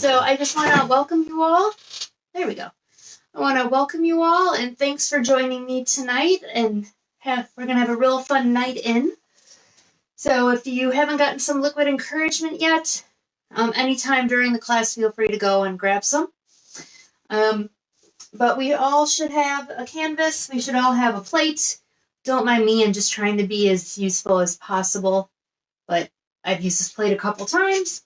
So I just want to welcome you all. There we go. I want to welcome you all, and thanks for joining me tonight. And we're going to have a real fun night in. So if you haven't gotten some liquid encouragement yet, anytime during the class, feel free to go and grab some. But we all should have a canvas. We should all have a plate. Don't mind me, I'm just trying to be as useful as possible. But I've used this plate a couple times.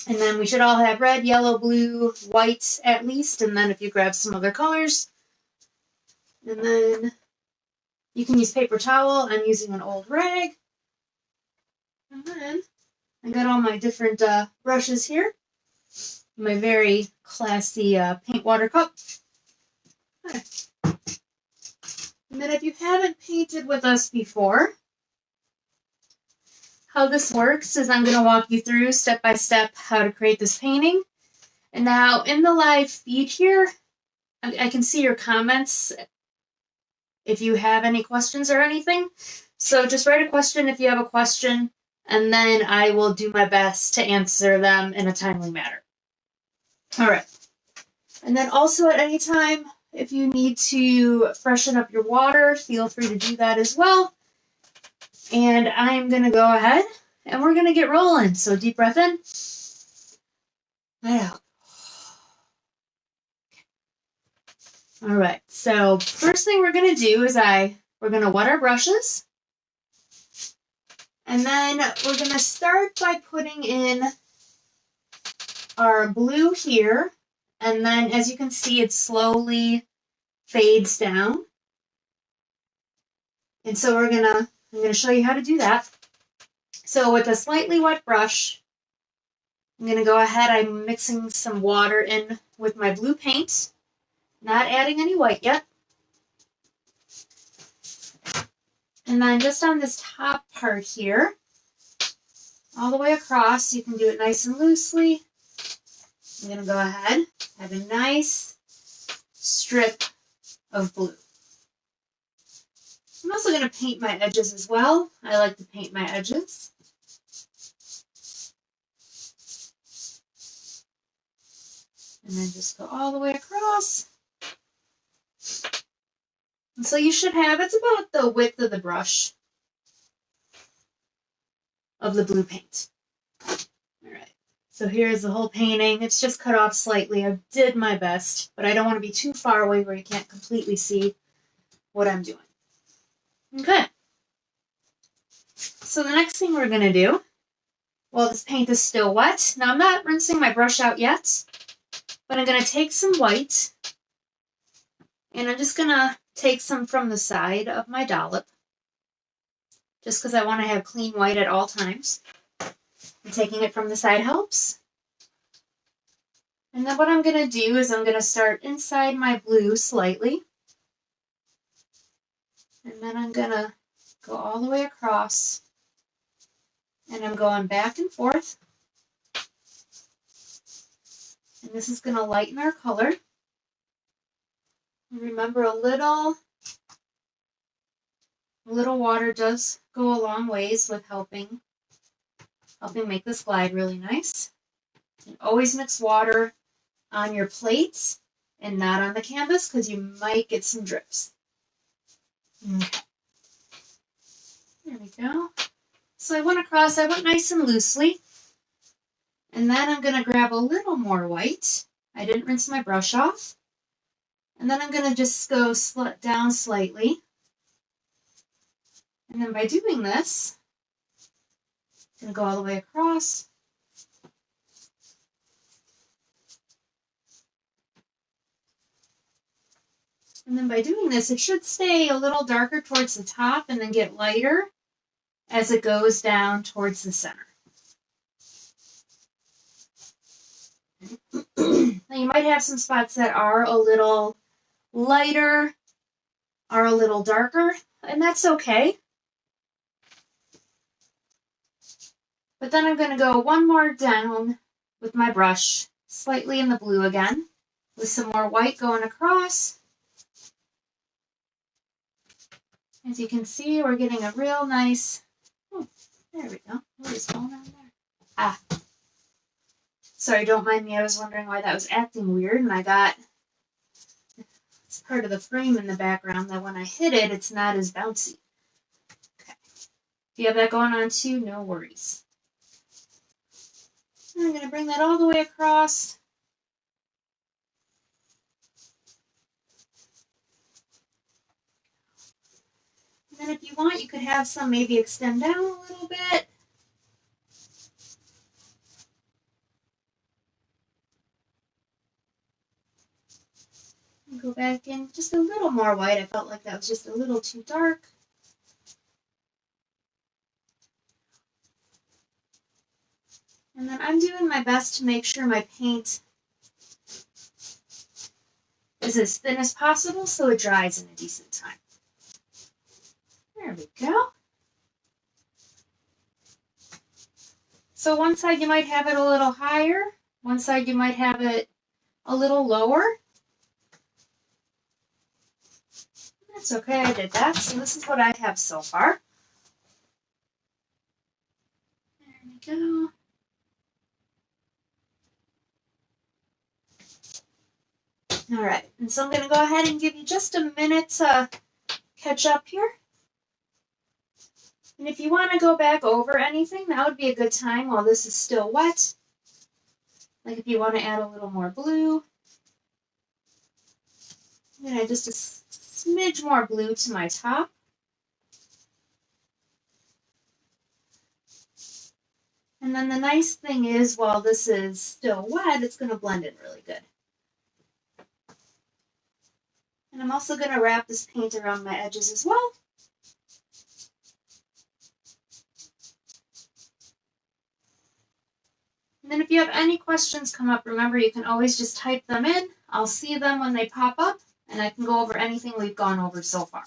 And then we should all have red, yellow, blue, white at least. And then if you grab some other colors. And then you can use paper towel. I'm using an old rag. And then I got all my different brushes here. My very classy paint water cup. Okay. And then if you haven't painted with us before, how this works is I'm going to walk you through step by step how to create this painting. And now in the live feed here, I can see your comments if you have any questions or anything. So just write a question if you have a question, and then I will do my best to answer them in a timely manner. All right. And then also at any time, if you need to freshen up your water, feel free to do that as well. And I'm going to go ahead and we're going to get rolling. So deep breath in. Let out. All right. So first thing we're going to do is we're going to wet our brushes. And then we're going to start by putting in our blue here. And then as you can see, it slowly fades down. And so I'm going to show you how to do that. So with a slightly wet brush, I'm going to go ahead. I'm mixing some water in with my blue paint, not adding any white yet. And then just on this top part here, all the way across, you can do it nice and loosely. I'm going to go ahead, have a nice strip of blue. I'm also going to paint my edges as well. I like to paint my edges. And then just go all the way across. And so you should have, it's about the width of the brush of the blue paint. All right. So here's the whole painting. It's just cut off slightly. I did my best, but I don't want to be too far away where you can't completely see what I'm doing. Okay. So the next thing we're going to do, while this paint is still wet, now I'm not rinsing my brush out yet, but I'm going to take some white, and I'm just going to take some from the side of my dollop, just because I want to have clean white at all times. And taking it from the side helps. And then what I'm going to do is I'm going to start inside my blue slightly. And then I'm going to go all the way across. And I'm going back and forth. And this is going to lighten our color. And remember, a little water does go a long ways with helping make this glide really nice. And always mix water on your plates and not on the canvas because you might get some drips. Okay. There we go. So I went nice and loosely. And then I'm going to grab a little more white. I didn't rinse my brush off. And then I'm going to just go down slightly. And then by doing this, I'm going to go all the way across. And then by doing this, it should stay a little darker towards the top and then get lighter as it goes down towards the center. Now you might have some spots that are a little lighter, are a little darker, and that's okay. But then I'm going to go one more down with my brush, slightly in the blue again, with some more white going across. As you can see, we're getting a real nice, oh, there we go. What is going on there? Sorry, don't mind me. I was wondering why that was acting weird, and I got it's part of the frame in the background that when I hit it, it's not as bouncy. Okay. If you have that going on too, no worries. I'm going to bring that all the way across. And then if you want, you could have some maybe extend down a little bit. And go back in just a little more white. I felt like that was just a little too dark. And then I'm doing my best to make sure my paint is as thin as possible so it dries in a decent time. There we go. So one side you might have it a little higher, one side you might have it a little lower. That's okay, I did that. So this is what I have so far. There we go. All right, and so I'm going to go ahead and give you just a minute to catch up here. And if you want to go back over anything, that would be a good time while this is still wet. Like if you want to add a little more blue. I'm going to just a smidge more blue to my top. And then the nice thing is, while this is still wet, it's going to blend in really good. And I'm also going to wrap this paint around my edges as well. And then if you have any questions come up, remember you can always just type them in. I'll see them when they pop up, and I can go over anything we've gone over so far.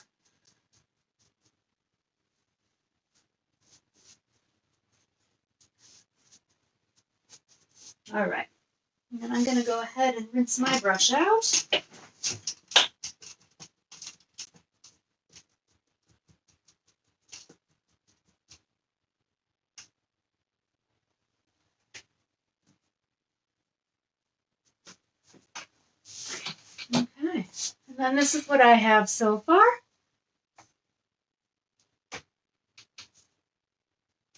All right, and then I'm going to go ahead and rinse my brush out. Okay, and then this is what I have so far.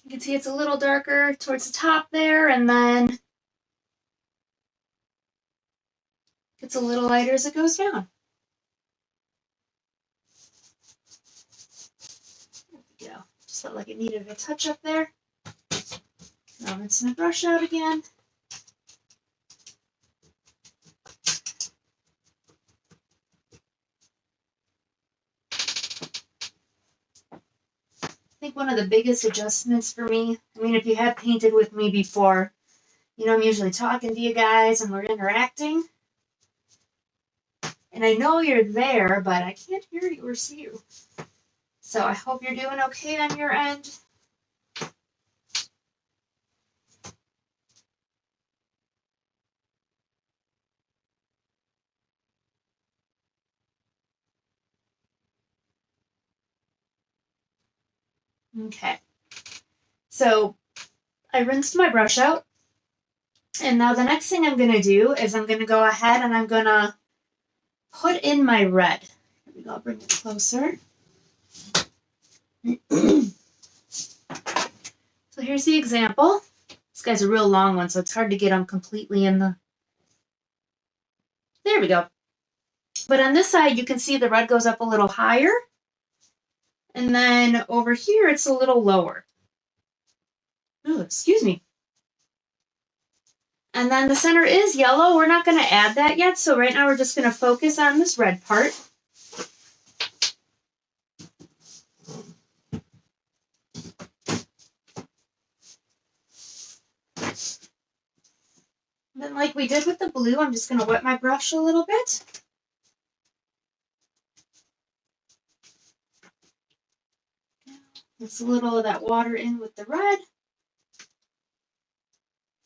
You can see it's a little darker towards the top there, and then it's a little lighter as it goes down. There we go. Just felt like it needed a touch up there. I'll rinse my brush out again. I think one of the biggest adjustments for me, I mean, if you have painted with me before, you know I'm usually talking to you guys and we're interacting. And I know you're there, but I can't hear you or see you. So I hope you're doing okay on your end. Okay. So I rinsed my brush out. And now the next thing I'm going to do is I'm going to go ahead and I'm going to put in my red. Here we go. I'll bring it closer. So here's the example. This guy's a real long one, so it's hard to get them completely in the... There we go. But on this side, you can see the red goes up a little higher. And then over here, it's a little lower. Oh, excuse me. And then the center is yellow. We're not going to add that yet. So right now, we're just going to focus on this red part. And then like we did with the blue, I'm just going to wet my brush a little bit. Mix a little of that water in with the red.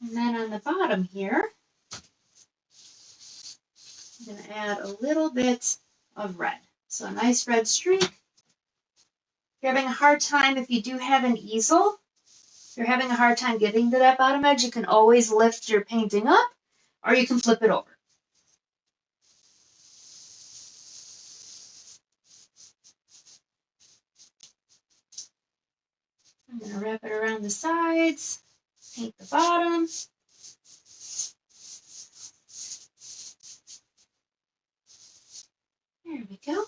And then on the bottom here, I'm going to add a little bit of red. So a nice red streak. If you're having a hard time, if you do have an easel, If you're having a hard time getting to that bottom edge, you can always lift your painting up, or you can flip it over. I'm going to wrap it around the sides, paint the bottom. There we go.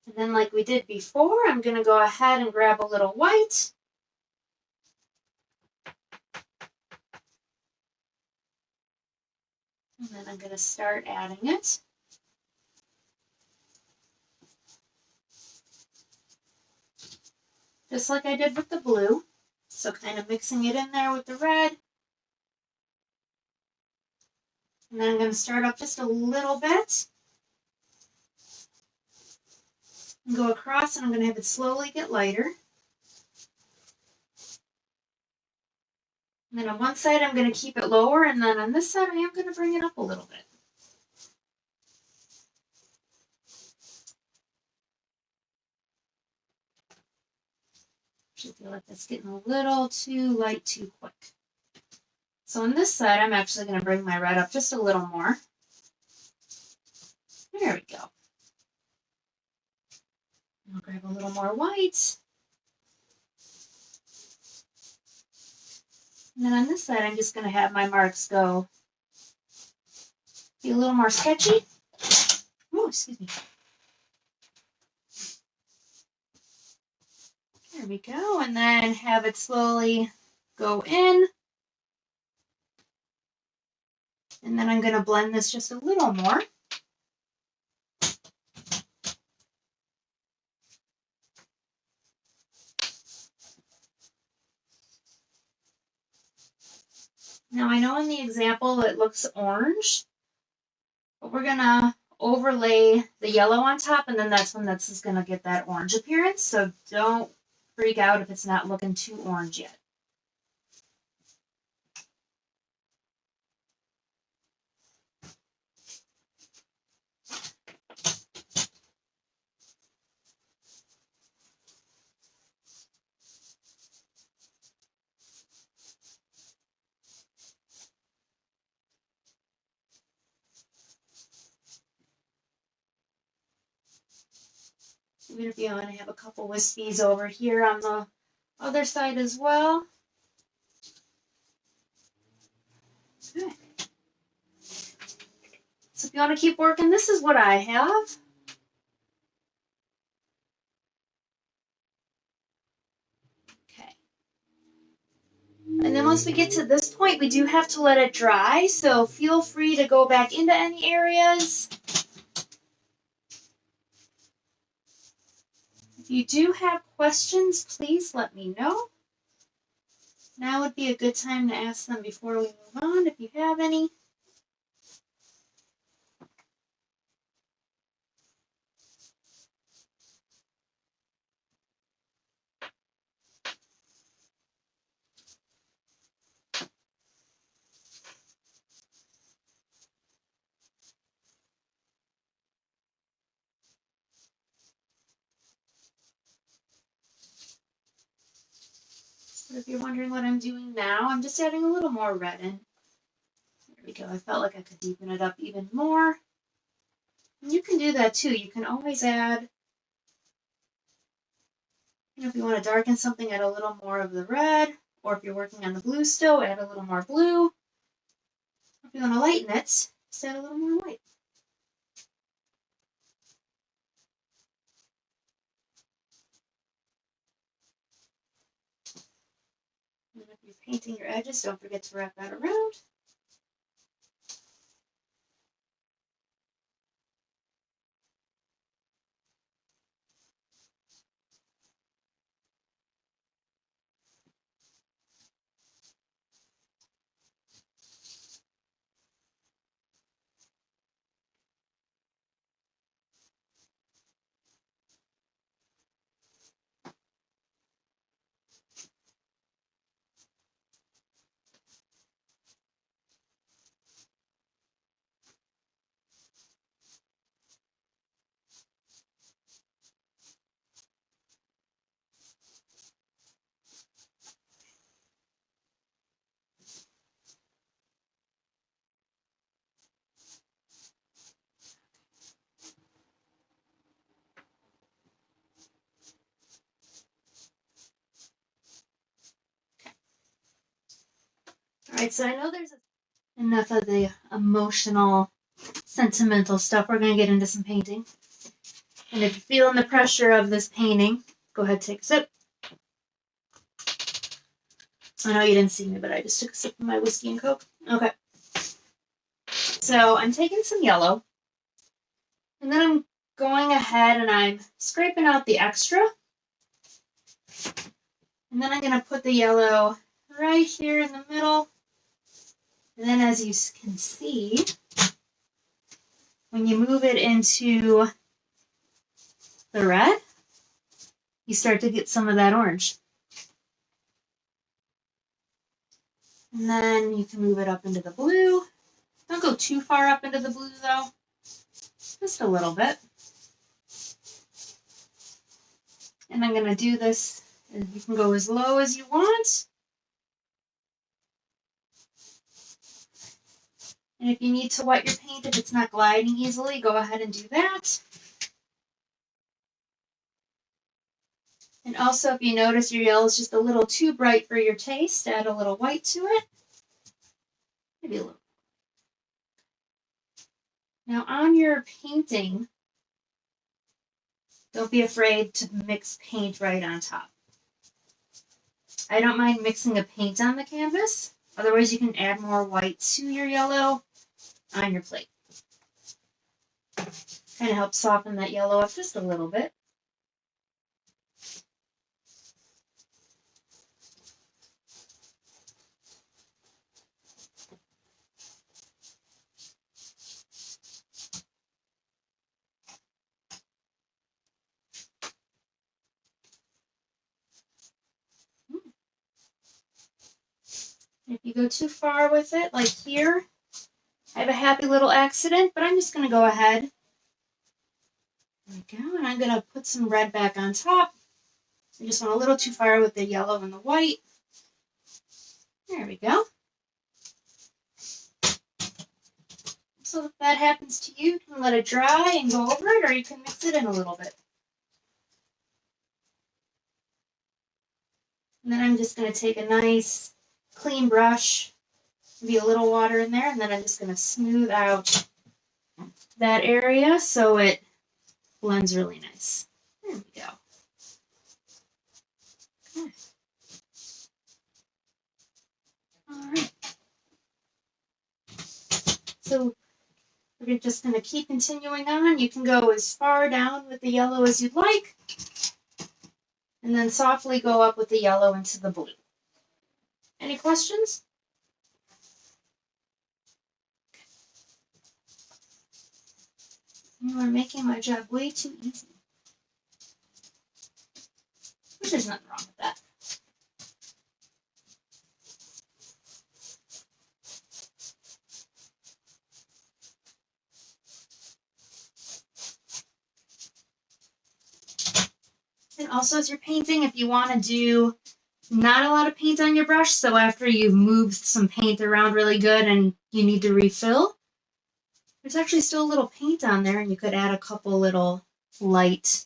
And then like we did before, I'm going to go ahead and grab a little white. And then I'm going to start adding it. Just like I did with the blue. So kind of mixing it in there with the red. And then I'm going to start up just a little bit. And go across, and I'm going to have it slowly get lighter. And then on one side, I'm going to keep it lower, and then on this side, I am going to bring it up a little bit. I feel like that's getting a little too light too quick. So on this side, I'm actually going to bring my red up just a little more. There we go. I'll grab a little more white. And then on this side, I'm just going to have my marks go be a little more sketchy. Oh, excuse me. There we go. And then have it slowly go in. And then I'm going to blend this just a little more. Now I know in the example it looks orange, but we're going to overlay the yellow on top, and then that's when this is going to get that orange appearance. So don't freak out if it's not looking too orange yet. I'm going to have a couple wispies over here on the other side as well. Okay. So if you want to keep working, this is what I have. Okay. And then once we get to this point, we do have to let it dry. So feel free to go back into any areas. If you do have questions, please let me know. Now would be a good time to ask them before we move on, if you have any. But if you're wondering what I'm doing now, I'm just adding a little more red in. There we go. I felt like I could deepen it up even more. And you can do that too. You can always add, if you want to darken something, add a little more of the red. Or if you're working on the blue still, add a little more blue. If you want to lighten it, just add a little more white. And if you're painting your edges, don't forget to wrap that around. Alright, so I know there's enough of the emotional, sentimental stuff. We're going to get into some painting. And if you're feeling the pressure of this painting, go ahead and take a sip. I know you didn't see me, but I just took a sip of my whiskey and Coke. Okay. So I'm taking some yellow. And then I'm going ahead and I'm scraping out the extra. And then I'm going to put the yellow right here in the middle. And then as you can see, when you move it into the red, you start to get some of that orange. And then you can move it up into the blue. Don't go too far up into the blue though. Just a little bit. And I'm going to do this, and you can go as low as you want. And if you need to wet your paint, if it's not gliding easily, go ahead and do that. And also, if you notice your yellow is just a little too bright for your taste, add a little white to it. Maybe a little. Now on your painting, don't be afraid to mix paint right on top. I don't mind mixing a paint on the canvas. Otherwise, you can add more white to your yellow on your plate. Kind of helps soften that yellow up just a little bit. If you go too far with it, like here, I have a happy little accident, but I'm just going to go ahead. There we go, and I'm going to put some red back on top. I just went a little too far with the yellow and the white. There we go. So if that happens to you, you can let it dry and go over it, or you can mix it in a little bit. And then I'm just going to take a nice clean brush, maybe a little water in there, and then I'm just going to smooth out that area so it blends really nice. There we go. Okay. All right. So we're just going to keep continuing on. You can go as far down with the yellow as you'd like, and then softly go up with the yellow into the blue. Any questions? You are making my job way too easy. But there's nothing wrong with that. And also as you're painting, if you want to do not a lot of paint on your brush, so after you've moved some paint around really good and you need to refill, there's actually still a little paint on there, and you could add a couple little light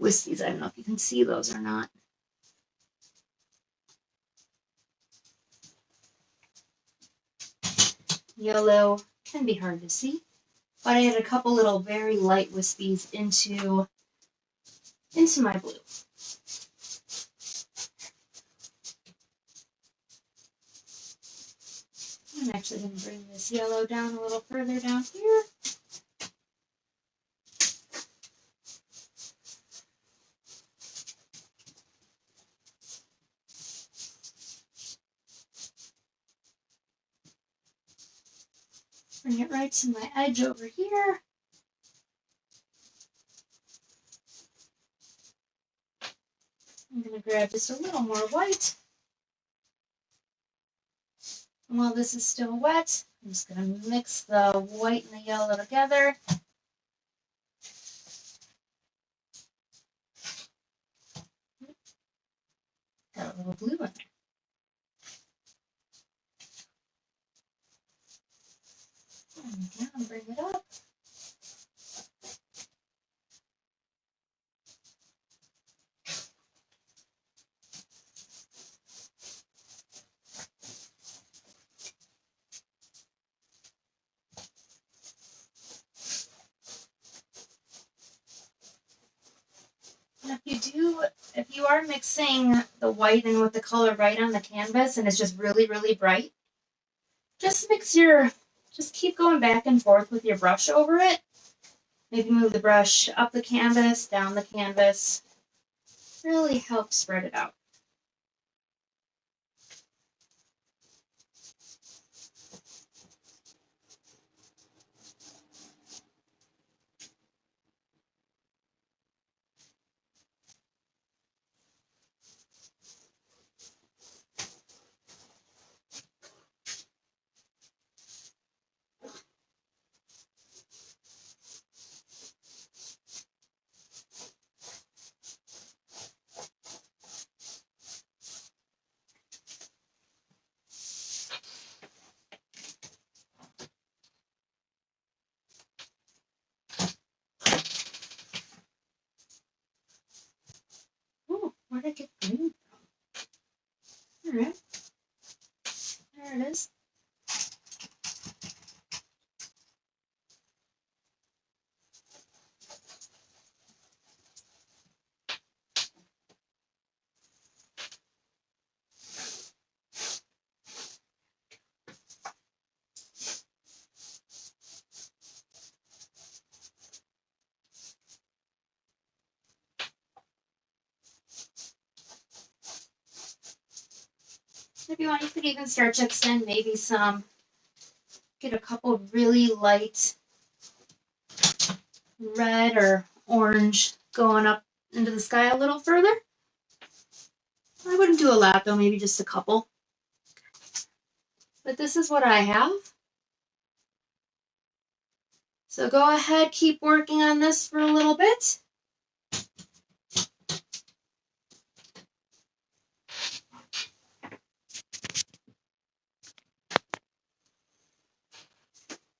wispies. I don't know if you can see those or not. Yellow can be hard to see, but I added a couple little very light wispies into my blue. I'm actually going to bring this yellow down a little further down here. Bring it right to my edge over here. I'm going to grab just a little more white. And while this is still wet, I'm just going to mix the white and the yellow together. Got a little blue in there. And bring it up. if you are mixing the white in with the color right on the canvas and it's just really, really bright, just keep going back and forth with your brush over it. Maybe move the brush up the canvas, down the canvas. Really help spread it out. Oh, where did I get green from? All right, there it is. If you want, you could even start to extend maybe get a couple really light red or orange going up into the sky a little further. I wouldn't do a lot though, maybe just a couple. But this is what I have. So go ahead, keep working on this for a little bit.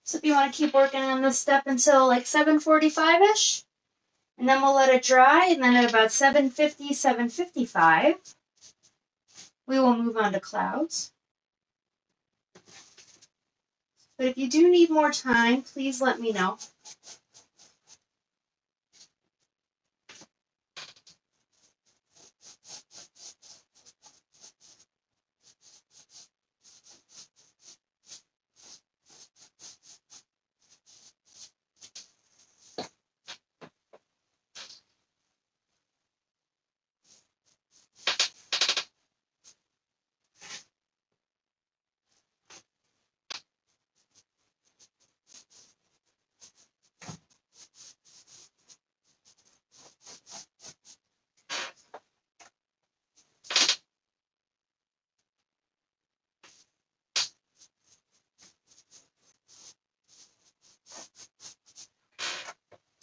So if you want to keep working on this step until like 7:45-ish, and then we'll let it dry, and then at about 7:50, 7:55, we will move on to clouds. But if you do need more time, please let me know.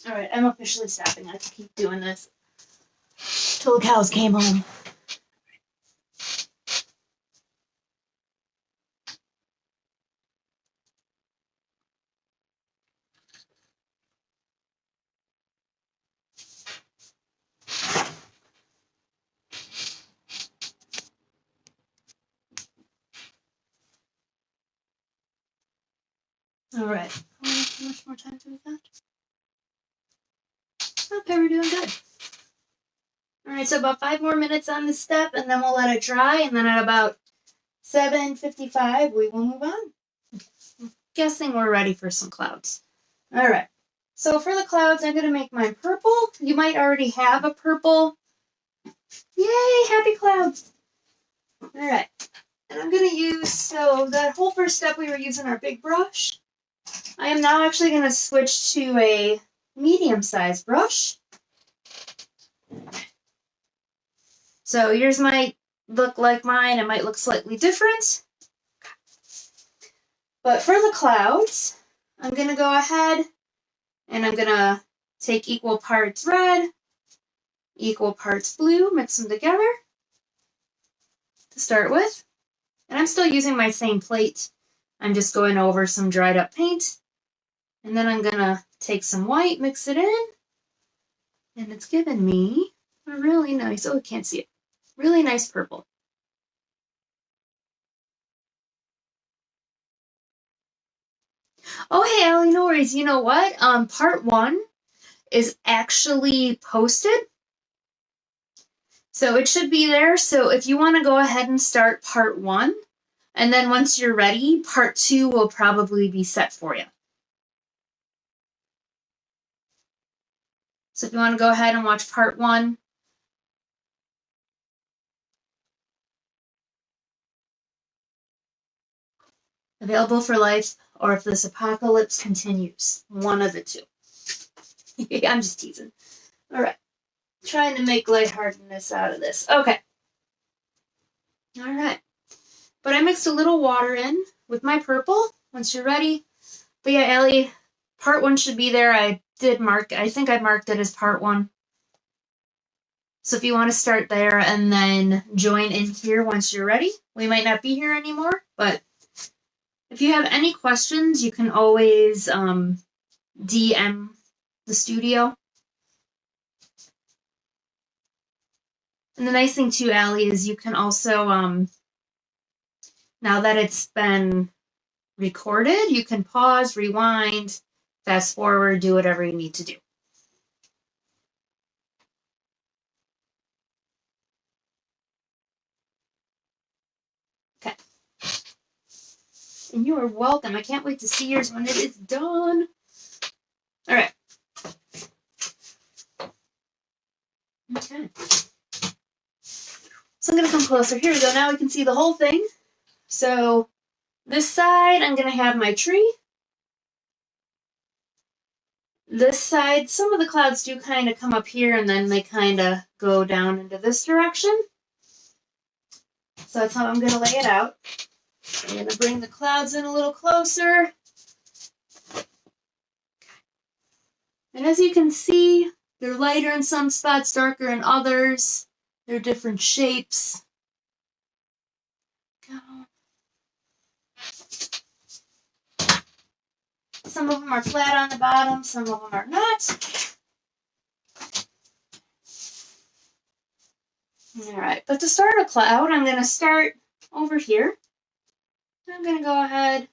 All right, I'm officially stopping. I can keep doing this till the cows came home. All right, how much more time do we got? Okay, we're doing good. All right, so about 5 more minutes on this step, and then we'll let it dry, and then at about 7:55, we will move on. I'm guessing we're ready for some clouds. All right, so for the clouds, I'm going to make mine purple. You might already have a purple. Yay, happy clouds. All right, and I'm going to use, so that whole first step we were using our big brush. I am now actually going to switch to a medium-sized brush. So yours might look like mine. It might look slightly different. But for the clouds, I'm going to go ahead and I'm going to take equal parts red, equal parts blue, mix them together to start with. And I'm still using my same plate. I'm just going over some dried up paint. And then I'm going to take some white, mix it in. And it's given me a really nice, oh, I can't see it, really nice purple. Oh, hey, Allie, no worries. You know what? Part 1 is actually posted. So it should be there. So if you want to go ahead and start part 1, and then once you're ready, part 2 will probably be set for you. So if you want to go ahead and watch part 1, available for life, or if this apocalypse continues. One of the two. I'm just teasing. All right. Trying to make lightheartedness out of this. Okay. All right. But I mixed a little water in with my purple once you're ready. But yeah, Allie, part 1 should be there. I think I marked it as part 1. So if you want to start there and then join in here once you're ready. We might not be here anymore, but if you have any questions, you can always DM the studio. And the nice thing too, Allie, is you can also, now that it's been recorded, you can pause, rewind, fast forward, do whatever you need to do. Okay. And you are welcome. I can't wait to see yours when it is done. All right. Okay. So I'm going to come closer. Here we go. Now we can see the whole thing. So this side, I'm going to have my tree. This side, some of the clouds do kind of come up here and then they kind of go down into this direction. So that's how I'm going to lay it out. I'm going to bring the clouds in a little closer. And as you can see, they're lighter in some spots, darker in others. They're different shapes. Go. Some of them are flat on the bottom, some of them are not. All right, but to start a cloud, I'm going to start over here. I'm going to go ahead.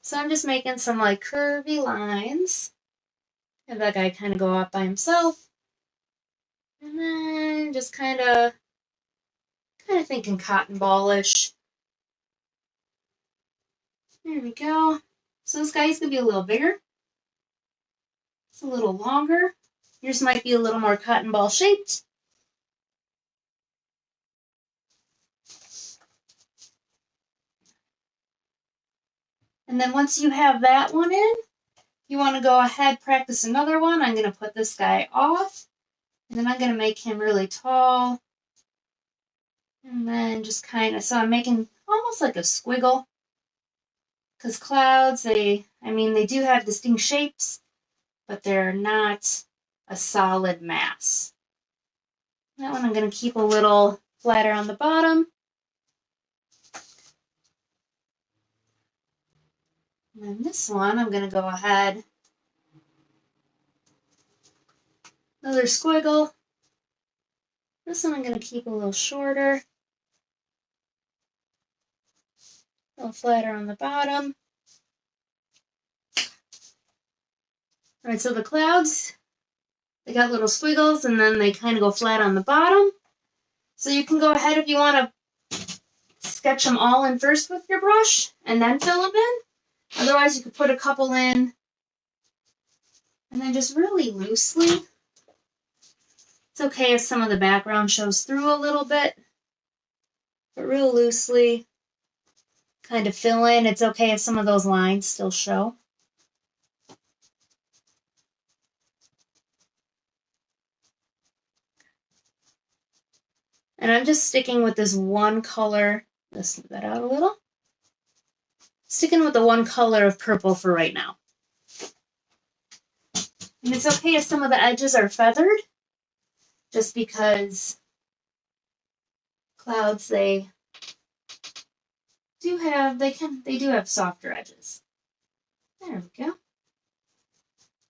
So I'm just making some like curvy lines. Have that guy kind of go out by himself. And then just kind of thinking cotton ballish. There we go. So this guy's going to be a little bigger. It's a little longer. Yours might be a little more cotton ball shaped. And then once you have that one in, you want to go ahead, practice another one. I'm going to put this guy off. And then I'm going to make him really tall. And then just kind of, so I'm making almost like a squiggle. Because clouds, they do have distinct shapes, but they're not a solid mass. That one I'm going to keep a little flatter on the bottom. And then this one, I'm going to go ahead. Another squiggle. This one I'm going to keep a little shorter. A little flatter on the bottom. All right, so the clouds, they got little squiggles and then they kind of go flat on the bottom. So you can go ahead if you want to sketch them all in first with your brush and then fill them in. Otherwise, you could put a couple in and then just really loosely. It's okay if some of the background shows through a little bit, but real loosely kind of fill in. It's okay if some of those lines still show. And I'm just sticking with this one color. Let's smooth that out a little. Sticking with the one color of purple for right now. And it's okay if some of the edges are feathered, just because clouds, they do have softer edges. There we go.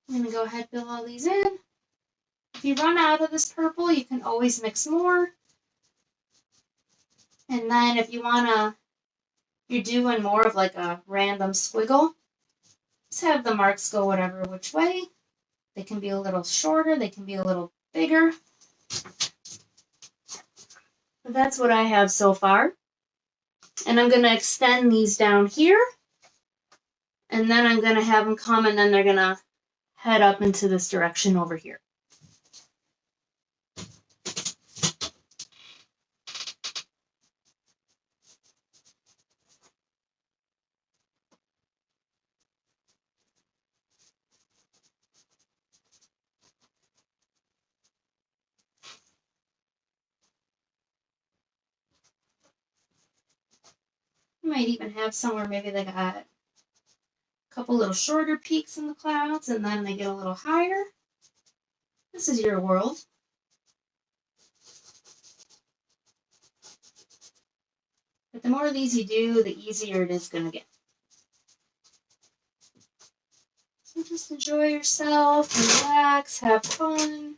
I'm going to go ahead and fill all these in. If you run out of this purple, you can always mix more. And then if you're doing more of like a random squiggle, just have the marks go whatever which way. They can be a little shorter, they can be a little bigger. But that's what I have so far. And I'm going to extend these down here. And then I'm going to have them come, and then they're going to head up into this direction over here. You might even have somewhere maybe they got a couple little shorter peaks in the clouds, and then they get a little higher. This is your world. But the more of these you do, the easier it is going to get. So just enjoy yourself, relax, have fun.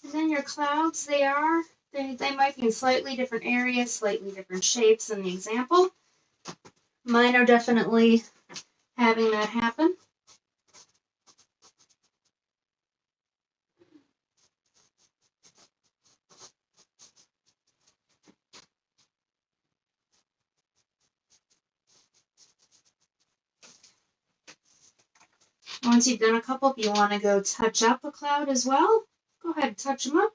And then your clouds, they might be in slightly different areas, slightly different shapes in the example. Mine are definitely having that happen. Once you've done a couple, if you want to go touch up a cloud as well, go ahead and touch them up.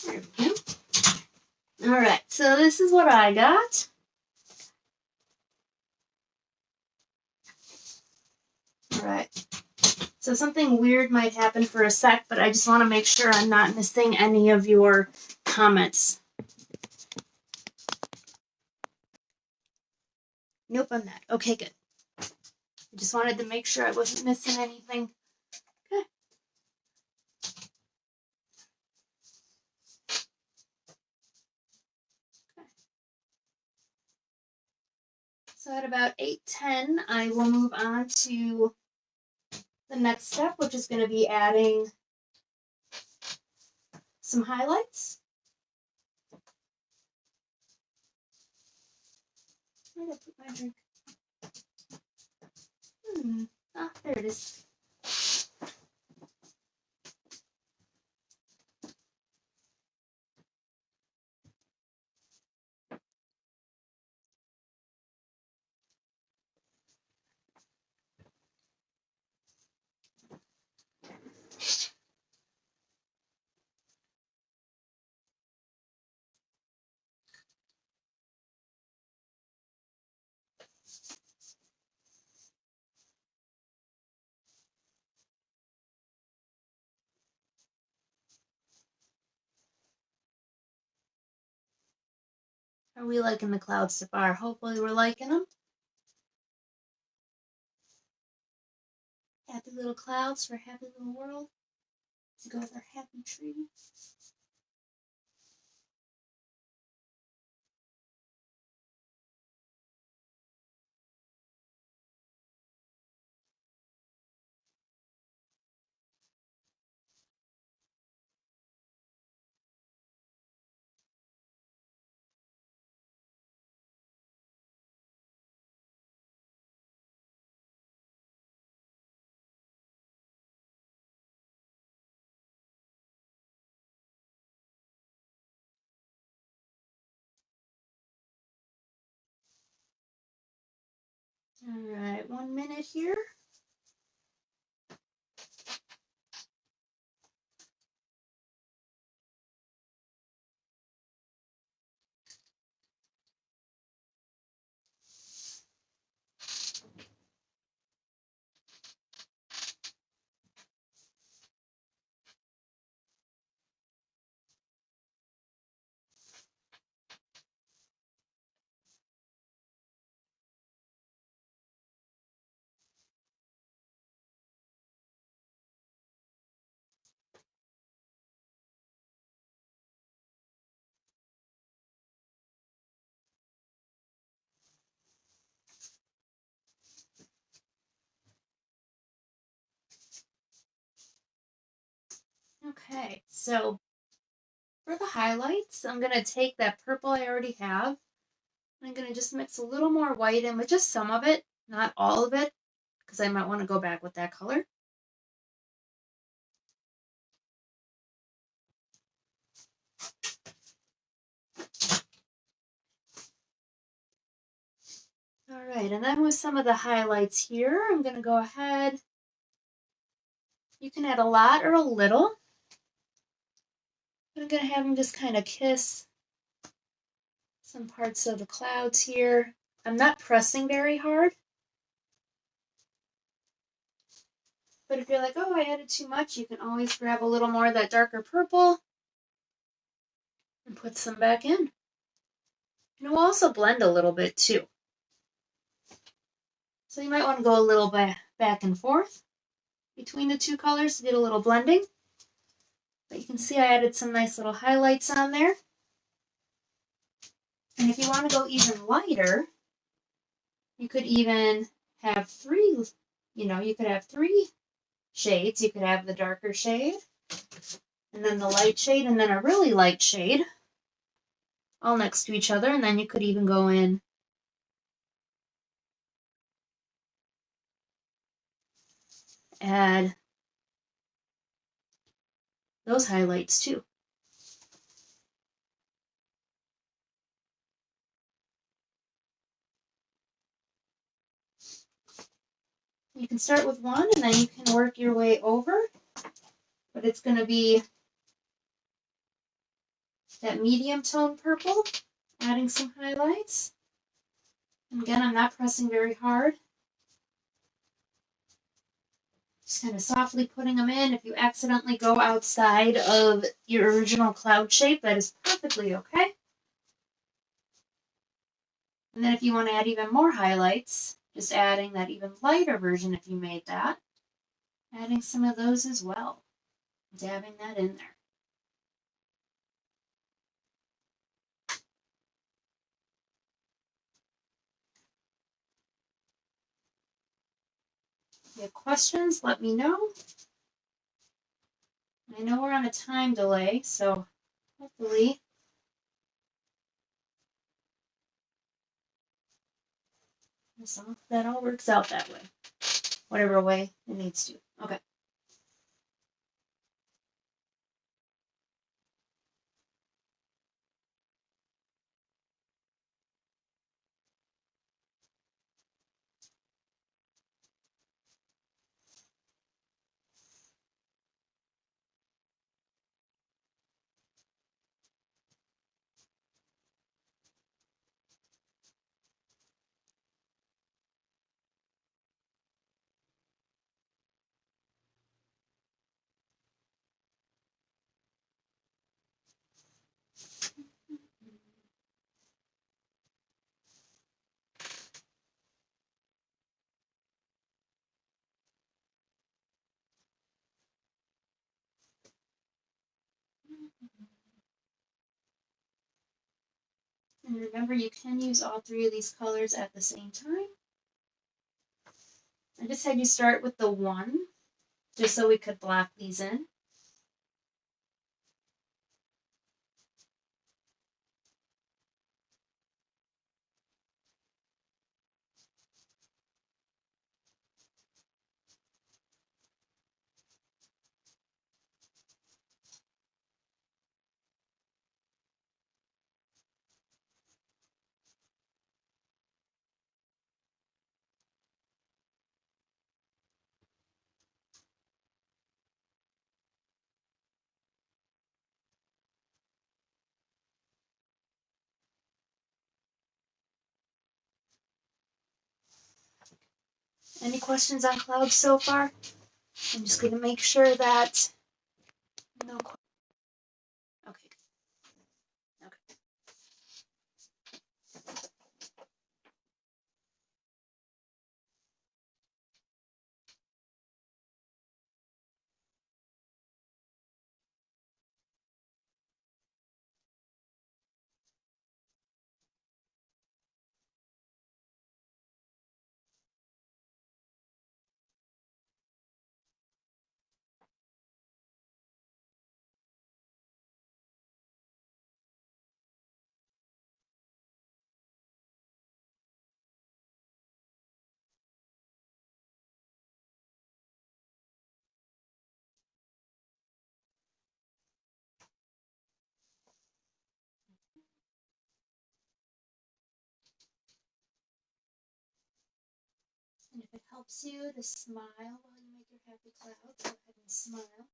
There we go. All right, so this is what I got. All right. So something weird might happen for a sec, but I just want to make sure I'm not missing any of your comments. Nope, I'm not. Okay, good. I just wanted to make sure I wasn't missing anything. Okay. So at about 8:10, I will move on to the next step, which is going to be adding some highlights. Where did I put my drink? Ah, there it is. Are we liking the clouds so far? Hopefully we're liking them. Happy little clouds for a happy little world. To go with our happy tree. All right, 1 minute here. Okay, so for the highlights, I'm going to take that purple I already have. I'm going to just mix a little more white in with just some of it, not all of it, because I might want to go back with that color. All right, and then with some of the highlights here, I'm going to go ahead. You can add a lot or a little. I'm going to have them just kind of kiss some parts of the clouds here. I'm not pressing very hard. But if you're like, oh, I added too much, you can always grab a little more of that darker purple and put some back in. And it will also blend a little bit too. So you might want to go a little bit back and forth between the two colors to get a little blending. But you can see I added some nice little highlights on there. And if you want to go even lighter, you could even have three, you could have three shades. You could have the darker shade, and then the light shade, and then a really light shade, all next to each other. And then you could even go in add those highlights too. You can start with one and then you can work your way over, but it's going to be that medium tone purple, adding some highlights. And again, I'm not pressing very hard. Just kind of softly putting them in. If you accidentally go outside of your original cloud shape, that is perfectly okay. And then if you want to add even more highlights, just adding that even lighter version if you made that. Adding some of those as well. Dabbing that in there. If you have questions, let me know. I know we're on a time delay, so hopefully that all works out that way. Whatever way it needs to. Okay. And remember, you can use all three of these colors at the same time. I just had you start with the one, just so we could block these in. Any questions on clouds so far? I'm just going to make sure that no questions. Okay. Okay. And if it helps you to smile while you make your happy clouds, go ahead and smile.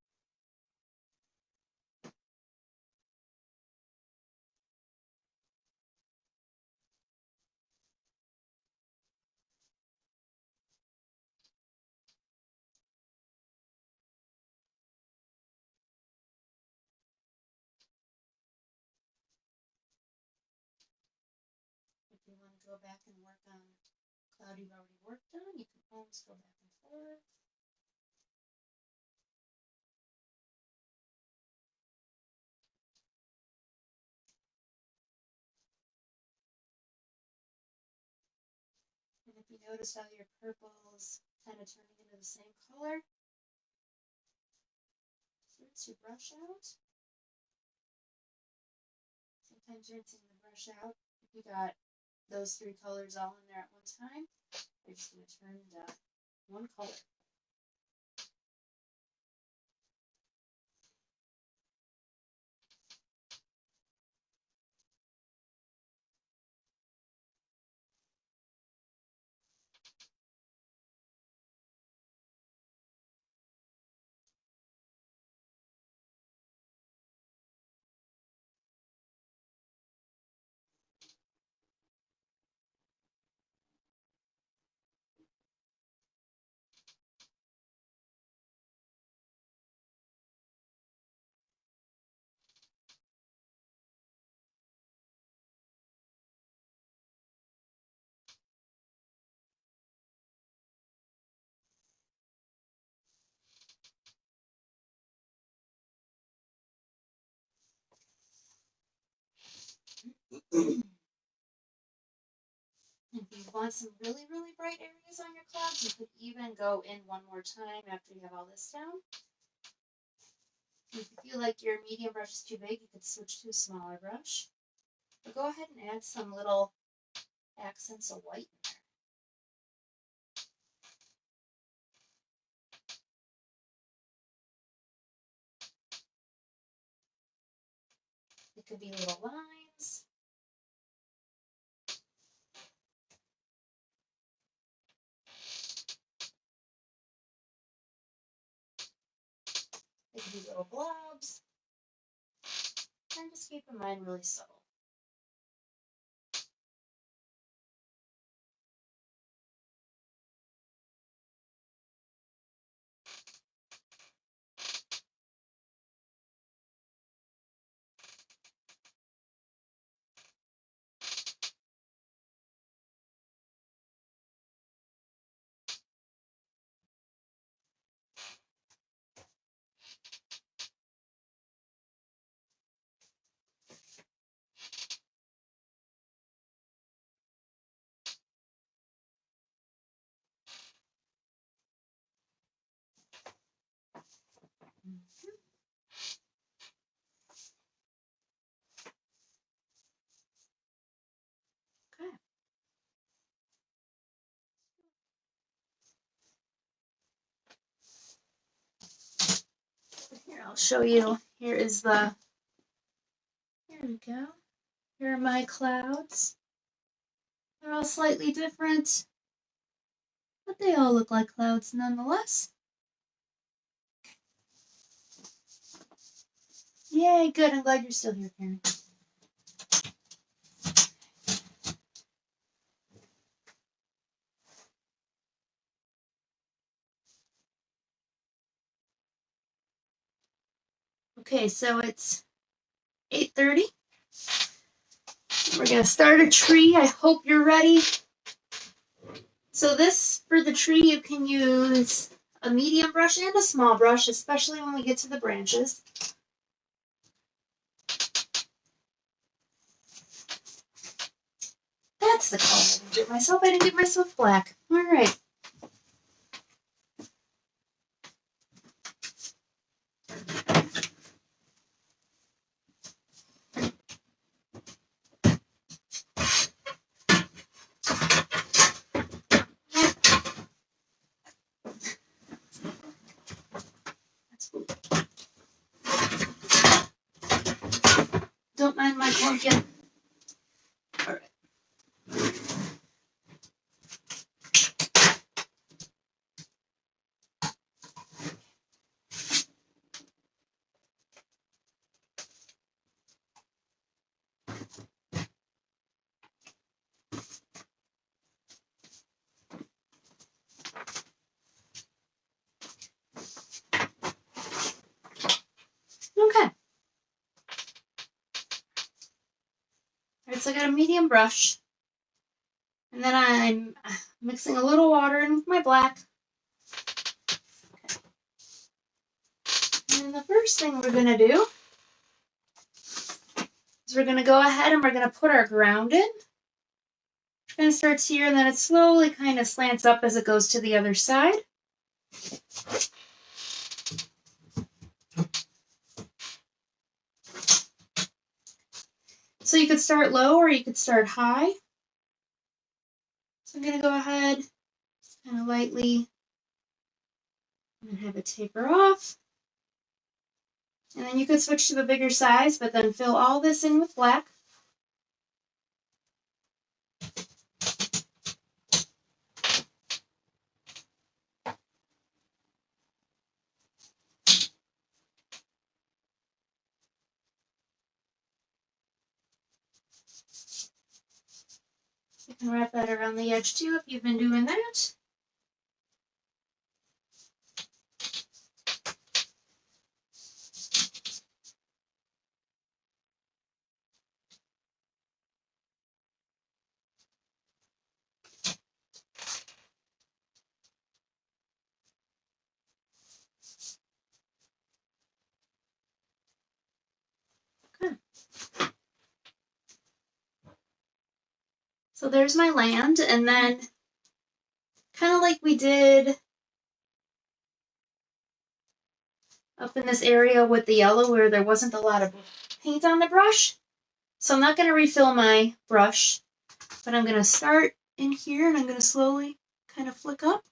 If you want to go back and work on a cloud you've already worked on, you can always go back and forth. And if you notice how your purple's kind of turning into the same color, rinse your brush out. Sometimes rinsing the brush out, if you got those three colors all in there at one time, they're just going to turn into one color. If you want some really, really bright areas on your clouds, you could even go in one more time after you have all this down. If you feel like your medium brush is too big, you could switch to a smaller brush. But go ahead and add some little accents of white in there. It could be little lines. It could be little blobs. And just keep in mind really subtle. Okay. Here, I'll show you. Here we go. Here are my clouds. They're all slightly different, but they all look like clouds nonetheless. Yay, good. I'm glad you're still here, Karen. Okay, so it's 8:30. We're gonna start a tree. I hope you're ready. So this, for the tree, you can use a medium brush and a small brush, especially when we get to the branches. That's the color I didn't get myself. I didn't get myself black. All right. Don't mind my pumpkin. All right. Okay. All right, so I got a medium brush. And then I'm mixing a little water in with my black. Okay. And the first thing we're going to do is we're going to go ahead and we're going to put our ground in. It kind of starts here and then it slowly kind of slants up as it goes to the other side. So you could start low or you could start high. So I'm going to go ahead, just kind of lightly, and have it taper off. And then you could switch to a bigger size, but then fill all this in with black. You can wrap that around the edge too if you've been doing that. Okay. So there's my land, and then kind of like we did up in this area with the yellow where there wasn't a lot of paint on the brush. So I'm not going to refill my brush, but I'm going to start in here and I'm going to slowly kind of flick up.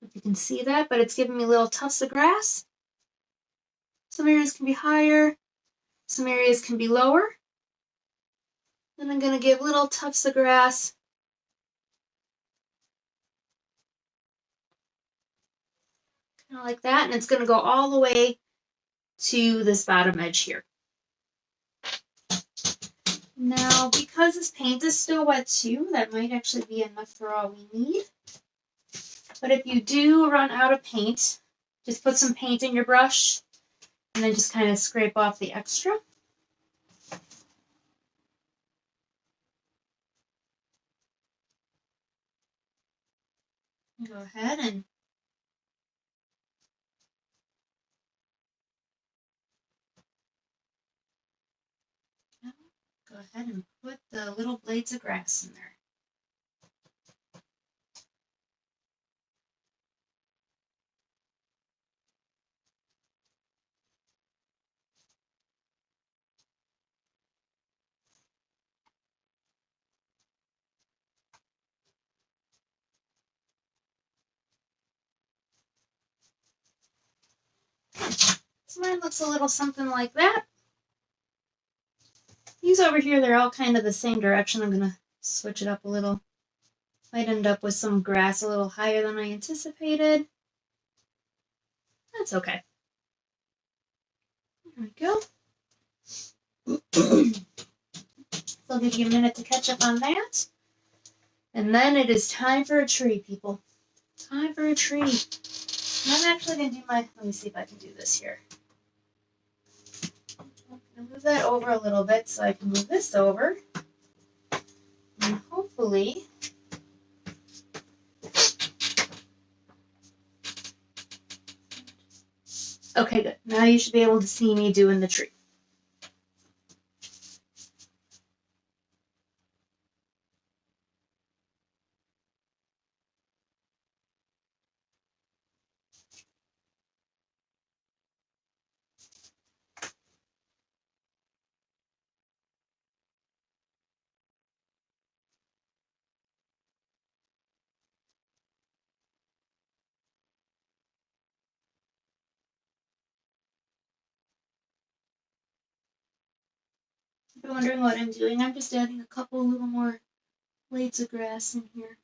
If you can see that, but it's giving me little tufts of grass. Some areas can be higher, some areas can be lower. Then I'm going to give little tufts of grass. Kind of like that, and it's going to go all the way to this bottom edge here. Now, because this paint is still wet too, that might actually be enough for all we need. But if you do run out of paint, just put some paint in your brush and then just kind of scrape off the extra. Go ahead and put the little blades of grass in there. So mine looks a little something like that. These over here, they're all kind of the same direction. I'm going to switch it up a little. Might end up with some grass a little higher than I anticipated. That's okay. There we go. So I'll give you a minute to catch up on that. And then it is time for a tree, people. Time for a tree. And I'm actually going to do let me see if I can do this here. move that over a little bit so I can move this over. And hopefully, okay, good. Now you should be able to see me doing the tree. If you're wondering what I'm doing, I'm just adding a couple little more blades of grass in here.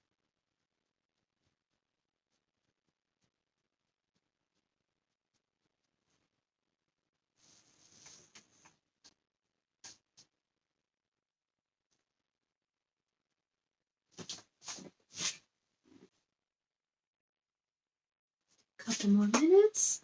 Couple more minutes.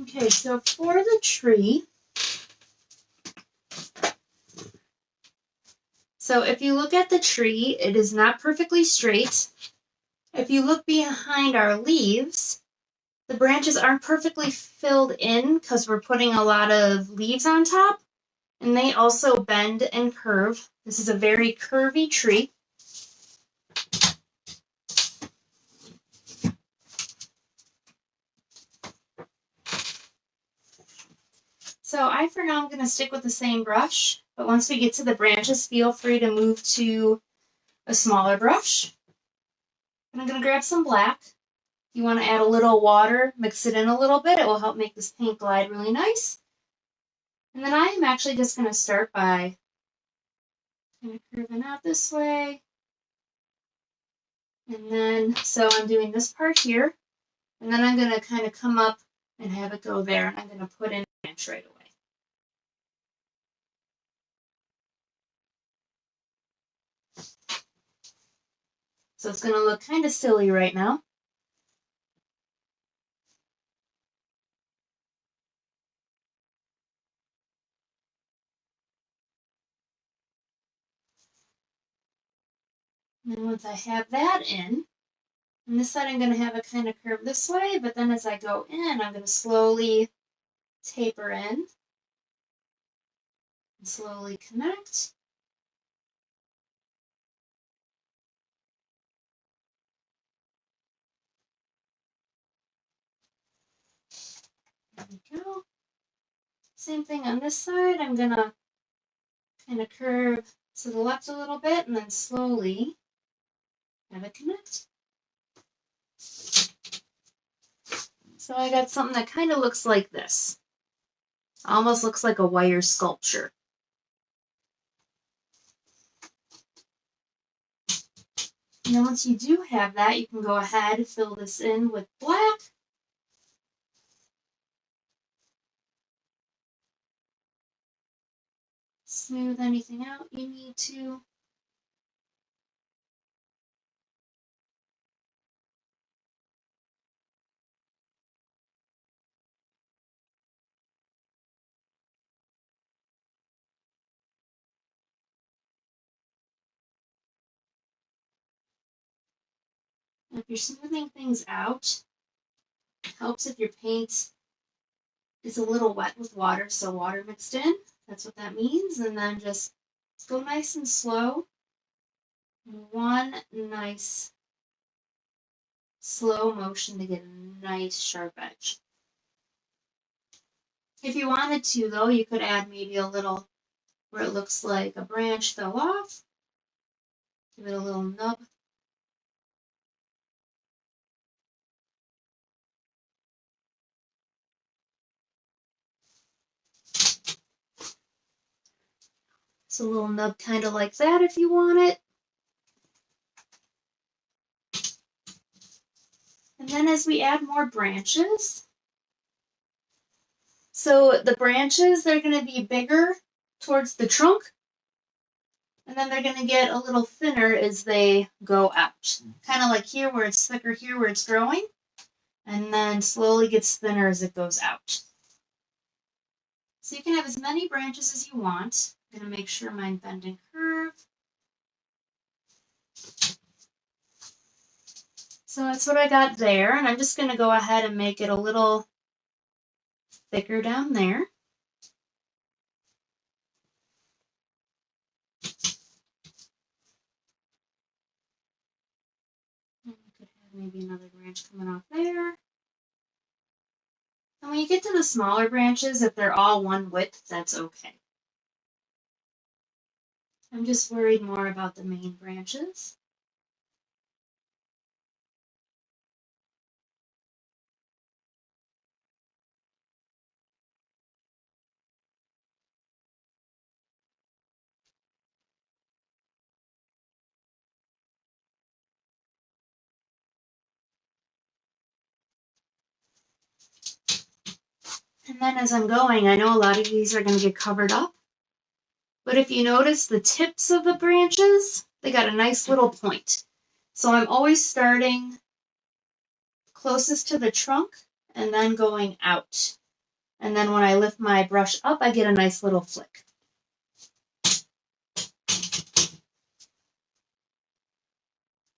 Okay, so for the tree, so if you look at the tree, it is not perfectly straight. If you look behind our leaves, the branches aren't perfectly filled in because we're putting a lot of leaves on top, and they also bend and curve. This is a very curvy tree. So for now, I'm going to stick with the same brush, but once we get to the branches, feel free to move to a smaller brush. And I'm going to grab some black. You want to add a little water, mix it in a little bit. It will help make this paint glide really nice. And then I am actually just going to start by kind of curving out this way. And then, so I'm doing this part here. And then I'm going to kind of come up and have it go there. And I'm going to put in a branch right away. So it's going to look kind of silly right now. And then once I have that in, on this side I'm going to have it kind of curve this way, but then as I go in, I'm going to slowly taper in and slowly connect. There we go. Same thing on this side. I'm going to kind of curve to the left a little bit and then slowly have it connect. So I got something that kind of looks like this. Almost looks like a wire sculpture. And then once you do have that, you can go ahead and fill this in with black. Smooth anything out you need to. If you're smoothing things out, it helps if your paint is a little wet with water, so water mixed in. That's what that means. And then just go nice and slow. One nice slow motion to get a nice sharp edge. If you wanted to, though, you could add maybe a little where it looks like a branch fell off. Give it a little nub. It's a little nub kind of like that if you want it. And then as we add more branches, so the branches, they're going to be bigger towards the trunk, and then they're going to get a little thinner as they go out. Kind of like here where it's thicker here where it's growing, and then slowly gets thinner as it goes out. So you can have as many branches as you want. I'm going to make sure mine bend and curve. So that's what I got there, and I'm just going to go ahead and make it a little thicker down there. And we could have maybe another branch coming off there. And when you get to the smaller branches, if they're all one width, that's okay. I'm just worried more about the main branches. And then as I'm going, I know a lot of these are going to get covered up. But if you notice the tips of the branches, they got a nice little point. So I'm always starting closest to the trunk and then going out. And then when I lift my brush up, I get a nice little flick. If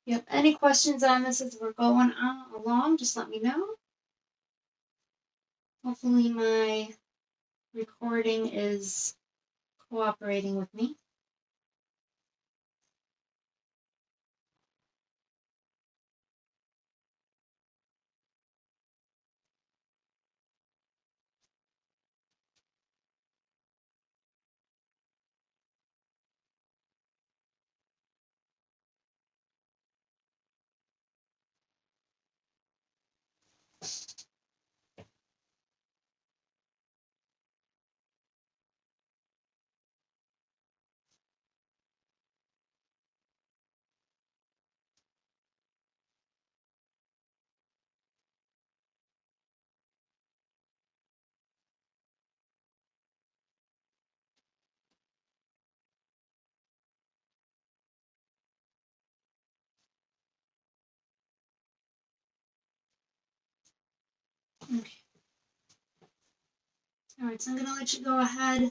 you have any questions on this as we're going along, just let me know. Hopefully my recording is cooperating with me. Okay. All right, so I'm going to let you go ahead.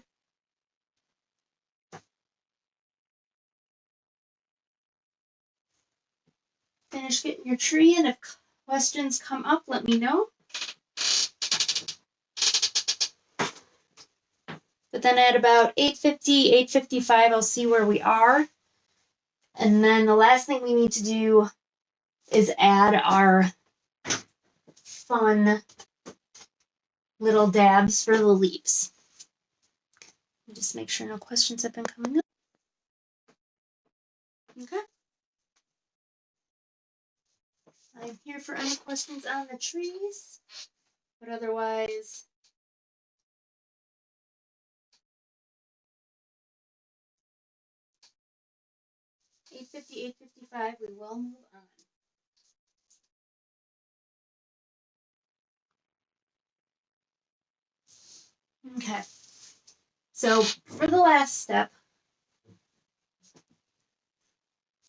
Finish getting your tree, and if questions come up, let me know. But then at about 8:50, 8:55, I'll see where we are. And then the last thing we need to do is add our fun little dabs for the leaves. Just make sure no questions have been coming up. Okay. I'm here for any questions on the trees, but otherwise, 8:50, 8:55, we will move on. Okay. So for the last step,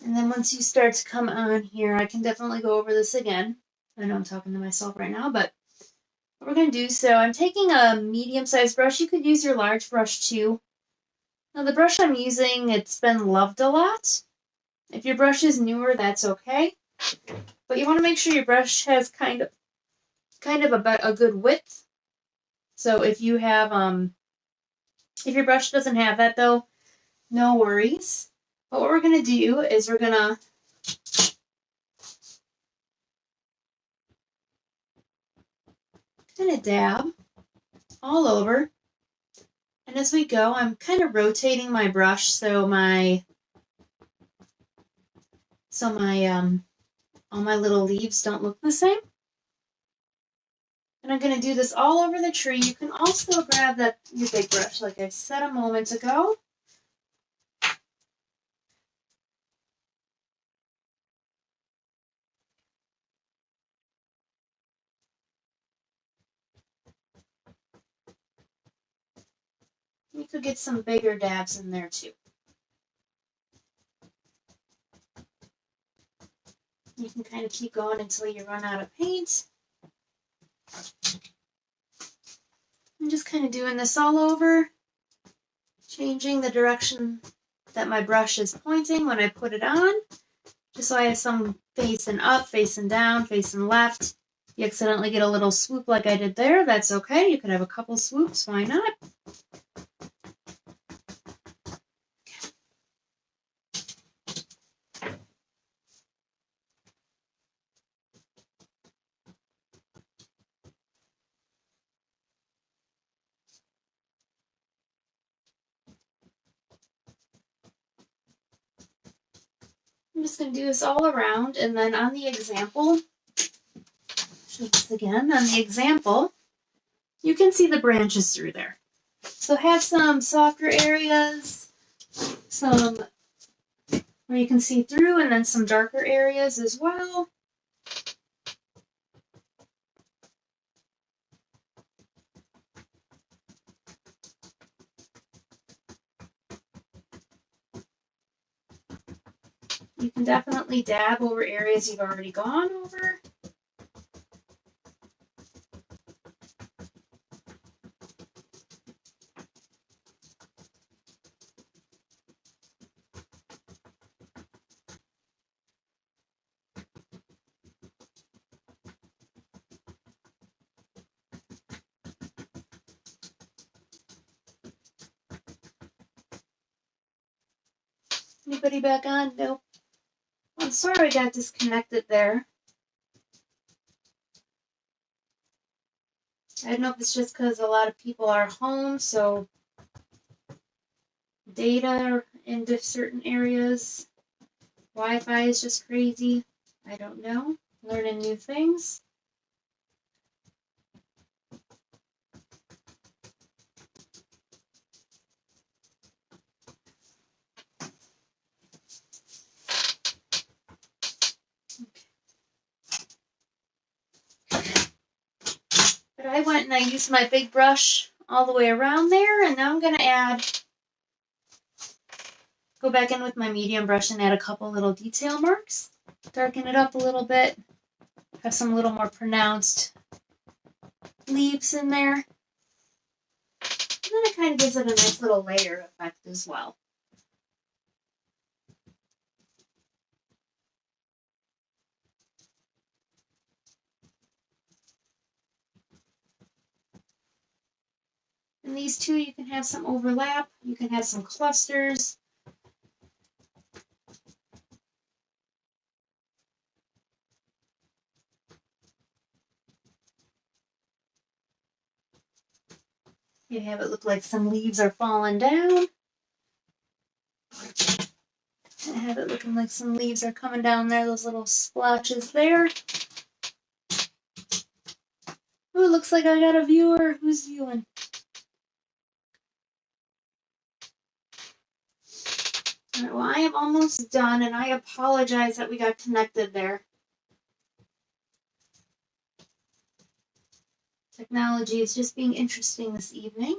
and then once you start to come on here, I can definitely go over this again. I know I'm talking to myself right now, but what we're going to do, so I'm taking a medium-sized brush. You could use your large brush too. Now the brush I'm using, it's been loved a lot. If your brush is newer, that's okay. But you want to make sure your brush has kind of a good width. So if you have if your brush doesn't have that though, no worries. But what we're gonna do is we're gonna kind of dab all over. And as we go, I'm kind of rotating my brush so my all my little leaves don't look the same. And I'm going to do this all over the tree. You can also grab your big brush, like I said a moment ago. You could get some bigger dabs in there too. You can kind of keep going until you run out of paint. I'm just kind of doing this all over, changing the direction that my brush is pointing when I put it on, just so I have some facing up, facing down, facing left. If you accidentally get a little swoop like I did there, that's okay. You could have a couple swoops, why not? I'm just going to do this all around, and then on the example, show this again, on the example, you can see the branches through there. So have some softer areas, some where you can see through, and then some darker areas as well. You can definitely dab over areas you've already gone over. Anybody back on? Nope. I'm sorry I got disconnected there. I don't know if it's just because a lot of people are home, so data in certain areas, Wi-Fi is just crazy. I don't know. Learning new things. But I went and I used my big brush all the way around there, and now I'm going to go back in with my medium brush and add a couple little detail marks. Darken it up a little bit. Have some little more pronounced leaves in there. And then it kind of gives it a nice little layer effect as well. And these two, you can have some overlap. You can have some clusters. You have it look like some leaves are falling down. And have it looking like some leaves are coming down there, those little splotches there. Ooh, looks like I got a viewer. Who's viewing? All right, well, I am almost done, and I apologize that we got connected there. Technology is just being interesting this evening.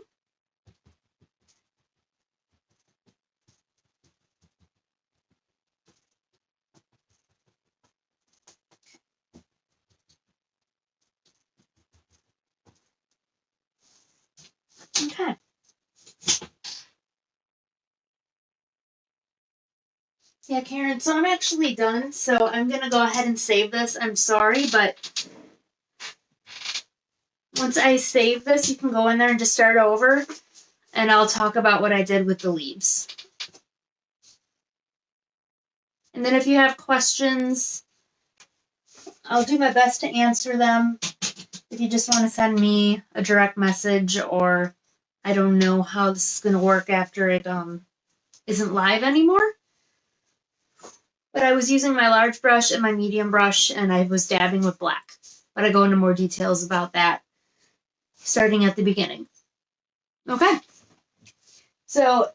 Okay. Yeah, Karen, so I'm actually done, so I'm going to go ahead and save this. I'm sorry, but once I save this, you can go in there and just start over, and I'll talk about what I did with the leaves. And then if you have questions, I'll do my best to answer them. If you just want to send me a direct message, or I don't know how this is going to work after it isn't live anymore. But I was using my large brush and my medium brush, and I was dabbing with black. But I go into more details about that starting at the beginning. Okay. So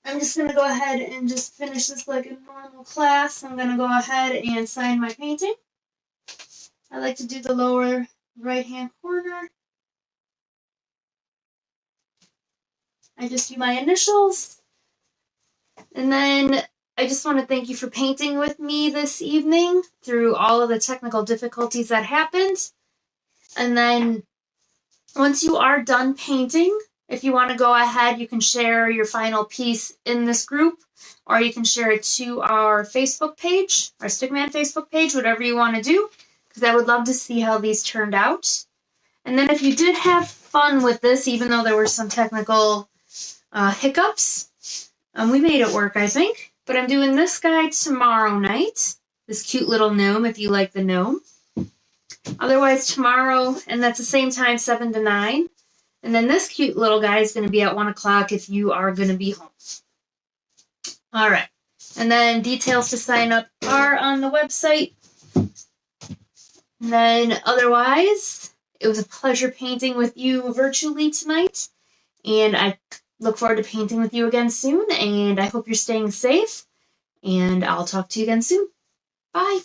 I'm just going to go ahead and just finish this like a normal class. I'm going to go ahead and sign my painting. I like to do the lower right-hand corner. I just do my initials. And then I just want to thank you for painting with me this evening through all of the technical difficulties that happened. And then once you are done painting, if you want to go ahead, you can share your final piece in this group, or you can share it to our Facebook page, our Stickman Facebook page, whatever you want to do, because I would love to see how these turned out. And then if you did have fun with this, even though there were some technical hiccups, we made it work, I think. But I'm doing this guy tomorrow night, this cute little gnome, if you like the gnome. Otherwise, tomorrow, and that's the same time, 7 to 9. And then this cute little guy is going to be at 1 o'clock if you are going to be home. All right. And then details to sign up are on the website. And then otherwise, it was a pleasure painting with you virtually tonight. And I look forward to painting with you again soon. And I hope you're staying safe. And I'll talk to you again soon. Bye.